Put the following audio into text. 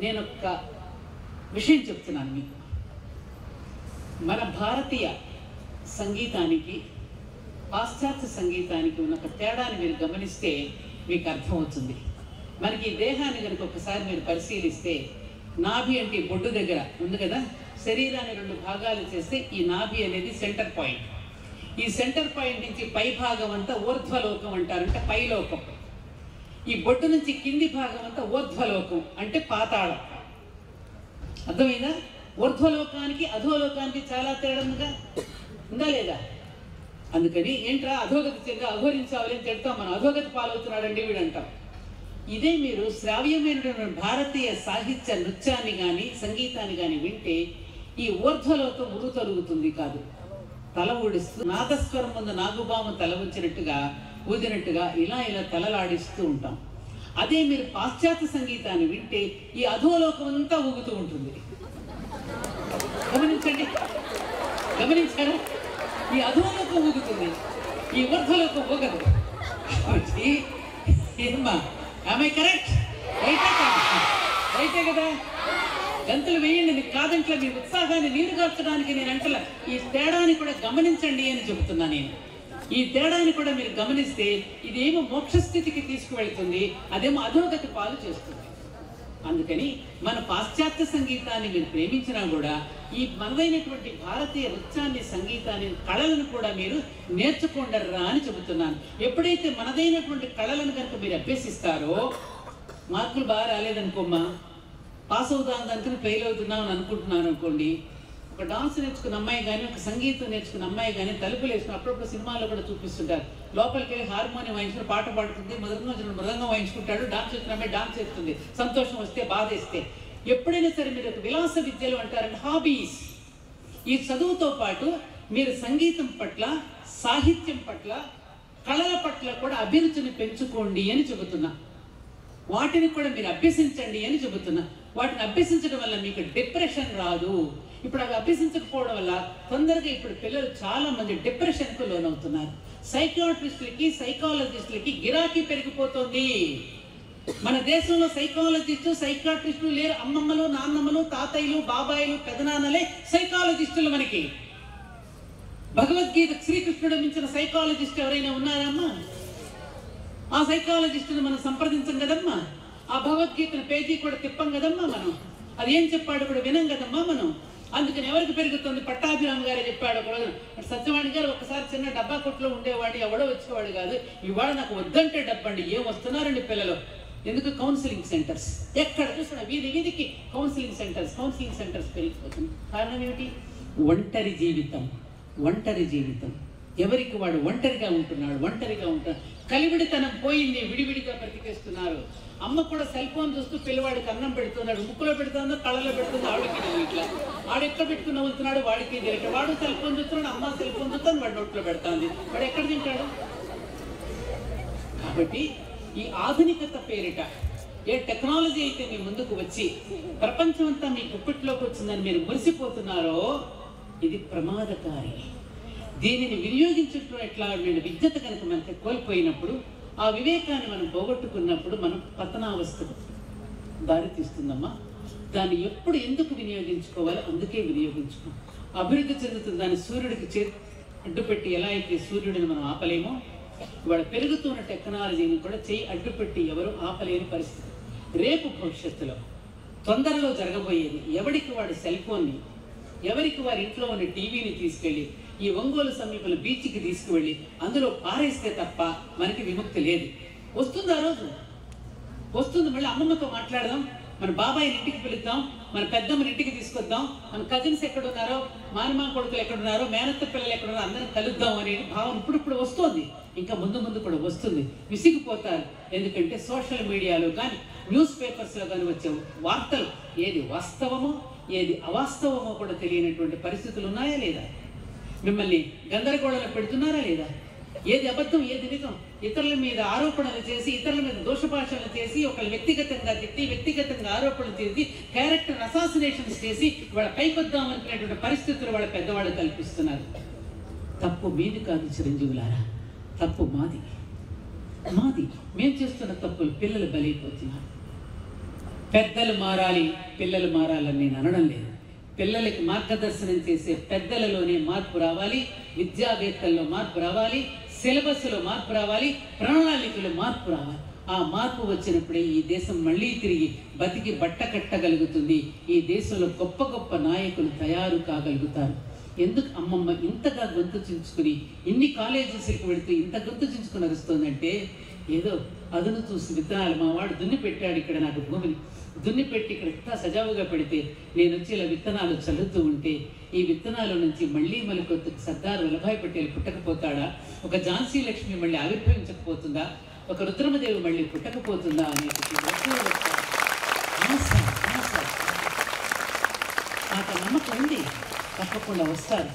నేను ఒక విషయం చెప్తున్నాను మీకు. మన భారతీయ సంగీతానికి పాశ్చాత్య సంగీతానికి ఉన్న ఒక తేడాని మీరు గమనిస్తే మీకు అర్థమవుతుంది. మనకి దేహాన్ని కనుక ఒకసారి మీరు పరిశీలిస్తే నాభి అంటే బొడ్డు దగ్గర ఉంది కదా, శరీరాన్ని 2 భాగాలు చేస్తే ఈ నాభి అనేది సెంటర్ పాయింట్. ఈ సెంటర్ పాయింట్ నుంచి పై భాగం అంతా ఊర్ధ్వలోకం అంటారంటే పైలోకం. ఈ బొడ్డు నుంచి కింది భాగం అంతా ఊర్ధ్వలోకం అంటే పాతాళం. అర్థమైందా? ఊర్ధ్వలోకానికి అధోలోకానికి చాలా తేడా ఉందా లేదా? అందుకని ఏంట్రా అధోగతి చెందా అఘోరించాలి అని తిడతాం మనం. అధోగతి పాలవుతున్నాడండి వీడు అంటాం. ఇదే మీరు శ్రావ్యమైనటువంటి భారతీయ సాహిత్య నృత్యాన్ని కానీ సంగీతాన్ని కానీ వింటే ఈ ఊర్ధ్వలోకం ఉరుతలుగుతుంది కాదు, తల ఊడిస్తూ నాదస్వరం ముందు నాగుబాము తల ఉంచినట్టుగా ఊదినట్టుగా ఇలా ఇలా తలలాడిస్తూ ఉంటాం. అదే మీరు పాశ్చాత్య సంగీతాన్ని వింటే ఈ అధోలోకం అంతా ఊగుతూ ఉంటుంది. గమనించండి, గమనించారా? ఈ అధోలోకం ఊగుతుంది, ఈ ఊర్ధ్వలోకం ఊగదు. ఏమ్మా, ఆమె కరెక్ట్? రైటే కదా? గంతులు వేయండి, మీకు కాదంట్లా. మీ ఉత్సాహాన్ని నీరుగార్చడానికి నేను అంటలా. ఈ తేడాని కూడా గమనించండి అని చెబుతున్నా నేను. ఈ తేడాని కూడా మీరు గమనిస్తే ఇదేమో మోక్షస్థితికి తీసుకువెళ్తుంది, అదేమో అధోగతి పాలు చేస్తుంది. అందుకని మన పాశ్చాత్య సంగీతాన్ని మీరు ప్రేమించినా కూడా ఈ మనదైనటువంటి భారతీయ నృత్యాన్ని సంగీతాన్ని కళలను కూడా మీరు నేర్చుకోండర్రా అని చెబుతున్నాను. ఎప్పుడైతే మనదైనటువంటి కళలను కనుక మీరు అభ్యసిస్తారో, మార్కులు బాగా రాలేదనుకోమ్మా, పాస్ అవుతాను దానికి ఫెయిల్ అవుతున్నాం అని అనుకుంటున్నాను అనుకోండి, ఒక డాన్స్ నేర్చుకున్న అమ్మాయి కానీ ఒక సంగీతం నేర్చుకున్న అమ్మాయి కానీ తలుపులు వేసుకుని అప్పుడప్పుడు సినిమాల్లో కూడా చూపిస్తుంటారు. లోపలికి వెళ్ళి హార్మోనియం వాయించుకుని పాట పాడుతుంది, మృదంగం వాయించుకుంటాడు, డాన్స్ చేస్తున్న అమ్మాయి డాన్స్ చేస్తుంది, సంతోషం వస్తే బాధ వేస్తే. ఎప్పుడైనా సరే మీరు ఒక విలాస విద్యలు అంటారంటే హాబీస్. ఈ చదువుతో పాటు మీరు సంగీతం పట్ల, సాహిత్యం పట్ల, కళల పట్ల కూడా అభిరుచిని పెంచుకోండి అని చెబుతున్నా. వాటిని కూడా మీరు అభ్యసించండి అని చెబుతున్నా. వాటిని అభ్యసించడం వల్ల మీకు డిప్రెషన్ రాదు. ఇప్పుడు అవి అభ్యసించకపోవడం వల్ల తొందరగా ఇప్పుడు పిల్లలు చాలా మంది డిప్రెషన్కు లోనవుతున్నారు. సైకియాట్రిస్టులకి, సైకాలజిస్టులకి గిరాకీ పెరిగిపోతుంది. మన దేశంలో సైకాట్రిస్టులు లేరు. అమ్మమ్మలు, నాన్నమ్మలు, తాతయ్యలు, బాబాయిలు, పెదనాన్నలే సైకాలజిస్టులు మనకి. భగవద్గీత శ్రీకృష్ణుడు మించిన సైకాలజిస్ట్ ఎవరైనా ఉన్నారమ్మా? ఆ సైకాలజిస్టును మనం సంప్రదించం కదమ్మా. ఆ భగవద్గీతను పేజీ కూడా తిప్పం కదమ్మా మనం. అది ఏం చెప్పాడు కూడా వినం కదమ్మా మనం. అందుకని ఎవరికి పెరుగుతుంది? పట్టాభిరామ్ గారే చెప్పాడు ఒకరోజు. సత్యవాణి గారు ఒకసారి చిన్న డబ్బా కొట్లో ఉండేవాడు, ఎవడో వచ్చేవాడు కాదు. ఇవాళ నాకు వద్దంటే డబ్బండి. ఏం వస్తున్నారండి పిల్లలు? ఎందుకు? Counselling centres. ఎక్కడ చూసినా వీధి వీధికి కౌన్సిలింగ్ సెంటర్స్ పెరిగిపోతుంది. కారణం ఏమిటి? ఒంటరి జీవితం. ఎవరికి వాడు ఒంటరిగా ఉంటున్నాడు. కలివిడితనం పోయింది, విడివిడిగా బ్రతికేస్తున్నారు. అమ్మ కూడా సెల్ ఫోన్ చూస్తూ పిల్లవాడికి అన్నం పెడుతున్నాడు, ముక్కులో పెడుతుందో కళ్ళలో పెడుతుందో ఆవిడకి ఇట్లా. వాడు ఎక్కడ పెట్టుకుని నవ్వుతున్నాడు వాడికి తెలియక. వాడు సెల్ ఫోన్ చూస్తున్నాడు, అమ్మ సెల్ ఫోన్ చూస్తాను, వాడు నోట్లో పెడుతుంది. వాడు ఎక్కడ తింటాడు? కాబట్టి ఈ ఆధునికత పేరిట ఏ టెక్నాలజీ అయితే మీ ముందుకు వచ్చి ప్రపంచం అంతా మీ గుప్పిట్లోకి వచ్చిందని మీరు మురిసిపోతున్నారో ఇది ప్రమాదకారి. దీనిని వినియోగించడం ఎట్లా? నేను విద్యత కనుక మనకి కోల్పోయినప్పుడు, ఆ వివేకాన్ని మనం పోగొట్టుకున్నప్పుడు మనం పతనావస్థకు దారితీస్తుందమ్మా. దాన్ని ఎప్పుడు ఎందుకు వినియోగించుకోవాలో అందుకే వినియోగించుకో. అభివృద్ధి చెందుతుంది దాన్ని సూర్యుడికి అడ్డుపెట్టి ఎలా అయితే సూర్యుడిని మనం ఆపలేమో, ఇవాళ పెరుగుతున్న టెక్నాలజీని కూడా అడ్డుపెట్టి ఎవరు ఆపలేని పరిస్థితి. రేపు భవిష్యత్తులో తొందరలో జరగబోయేది ఎవరికి వాడు సెల్ ఫోన్ని, ఎవరికి వారి ఇంట్లో ఉన్న టీవీని తీసుకెళ్ళి ఈ ఒంగోలు సమీపంలో బీచ్కి తీసుకువెళ్ళి అందులో పారేస్తే తప్ప మనకి విముక్తి లేదు. వస్తుంది, ఆ రోజు వస్తుంది. మళ్ళీ అమ్మమ్మతో మాట్లాడదాం, మన బాబాయ్ ఇంటికి పిలుద్దాం, మన పెద్దమ్మని ఇంటికి తీసుకొద్దాం, మన కజిన్స్ ఎక్కడున్నారో, మానమా కొడుకులు ఎక్కడున్నారో, మేనత్త పిల్లలు ఎక్కడున్నారో అందరం కలుద్దాం అనే భావన ఇప్పుడు వస్తుంది. ఇంకా ముందు కూడా వస్తుంది. విసిగిపోతారు. ఎందుకంటే సోషల్ మీడియాలో కానీ న్యూస్ పేపర్స్లో కానీ వచ్చే వార్తలు ఏది వాస్తవమో ఏది అవాస్తవమో కూడా తెలియనటువంటి పరిస్థితులు ఉన్నాయా లేదా? మిమ్మల్ని గందరగోళంలో పెడుతున్నారా లేదా? ఏది అబద్ధం ఏది నిజం? ఇతరుల మీద ఆరోపణలు చేసి, ఇతరుల మీద దోషభాషలు చేసి, ఒకళ్ళు వ్యక్తిగతంగా తిట్టి, వ్యక్తిగతంగా ఆరోపణలు చేసి, క్యారెక్టర్ అసాసినేషన్స్ చేసి వాళ్ళ పైకొద్దాం అనుకునేటువంటి పరిస్థితులు వాళ్ళ పెద్దవాళ్ళు కల్పిస్తున్నారు. తప్పు మీది కాదు చిరంజీవులారా, తప్పు మాది. మేము చేస్తున్న తప్పులు పిల్లలు బలైపోతున్నారు. పెద్దలు మారాలి, పిల్లలు మారాలని నేను అనడం లేదు. పిల్లలకి మార్గదర్శనం చేసే పెద్దలలోనే మార్పు రావాలి, విద్యావేత్తల్లో మార్పు రావాలి, సిలబస్లో మార్పు రావాలి, ప్రణాళికలో మార్పు రావాలి. ఆ మార్పు వచ్చినప్పుడే ఈ దేశం మళ్ళీ తిరిగి బతికి బట్ట కట్టగలుగుతుంది. ఈ దేశంలో గొప్ప గొప్ప నాయకులు తయారు కాగలుగుతారు. ఎందుకు అమ్మమ్మ ఇంతగా గొంతు చించుకుని ఇన్ని కాలేజెస్కి వెళుతూ ఇంత గొంతు చించుకుని అరుస్తుందంటే, ఏదో అదును చూసి విత్తనాలు మా వాడు దున్ని పెట్టాడు, ఇక్కడ నాకు భూమిని దున్ని పెట్టి ఇక్కడ ఎంత సజావుగా పెడితే నేను వచ్చి ఇలా విత్తనాలు చల్లుతూ ఉంటే ఈ విత్తనాల నుంచి మళ్ళీ మళ్ళీ సర్దార్ వల్లభాయ్ పటేల్ పుట్టకపోతాడా, ఒక ఝాన్సీ లక్ష్మి మళ్ళీ ఆవిర్భవించకపోతుందా, ఒక రుద్రమదేవి మళ్ళీ పుట్టకపోతుందా అనే ఆశ, నమ్మకం ఉంది. తప్పకుండా వస్తారు.